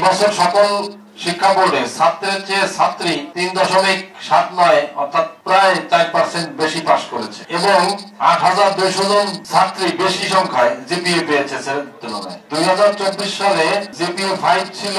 এবছর সকল শিক্ষা বোর্ডে ছাত্রের চেয়ে ছাত্রী 3.79 অর্থাৎ প্রায় 4% বেশি পাস করেছে এবং 8,200 জন ছাত্রী বেশি সংখ্যায় জিপিএ পেয়েছে তুলনায়। 2024 সালে জিপিএ 5 ছিল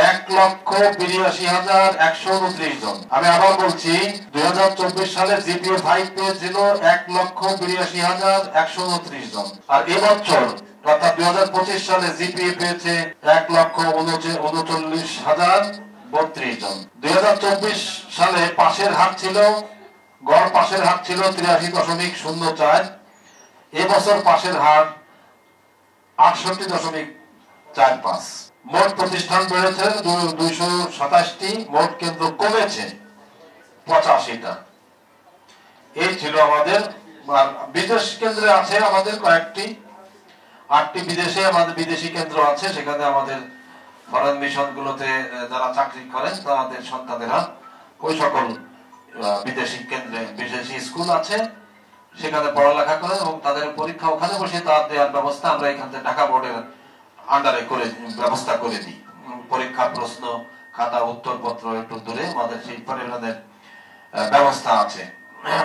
1,82,129 জন। আমি আবার বলছি 2024 সালে জিপিএ 5 পেয়েছিল 1,82,129 জন, আর এবছর অর্থাৎ 2025 সালে জিপিএ পেয়েছে 1,39,032 জন। 2024 সালে পাশের হার ছিল গড় পাশের হার ছিল 83.04। এবছর পাশের হার 68.45। মোট প্রতিষ্ঠান বেড়েছে 227টি, মোট কেন্দ্র কমেছে 85টা। এই ছিল আমাদের। বিদেশ কেন্দ্রে আছে আমাদের কয়েকটি, 8টি বিদেশে আমাদের বিদেশি কেন্দ্র আছে। সেখানে আমাদের ফরেন মিশন গুলোতে যারা চাকরি করেন তাদের সন্তানেরা ওই সকল বিদেশি কেন্দ্রে বিদেশি স্কুল আছে, সেখানে পড়ালেখা করেন এবং তাদের পরীক্ষা ওখানে বসে তার দেওয়ার ব্যবস্থা আমরা এখান থেকে ঢাকা বোর্ডের আন্ডারে করে ব্যবস্থা করে দিই। পরীক্ষা প্রশ্ন খাতা উত্তরপত্র একটু দূরে আমাদের সেই পরিমাণের ব্যবস্থা আছে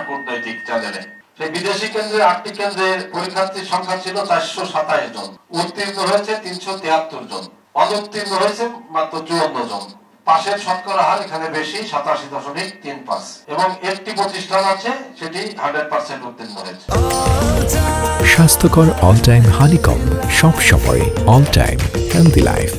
কূটনৈতিক চ্যানেলে। সেই বিদেশি কেন্দ্রে 8টি কেন্দ্রের পরীক্ষার্থীর সংখ্যা ছিল 427 জন। উত্তীর্ণ হয়েছে 373 জন, অনুত্তীর্ণ হয়েছে মাত্র 54 জন। পাশের শতকরা হার এখানে বেশি 87.35 এবং একটি প্রতিষ্ঠান আছে সেটি 100% উত্তীর্ণ হয়েছে। স্বাস্থ্যকর অল টাইম হানিকম, সব সময় অল টাইম হেলদি লাইফ।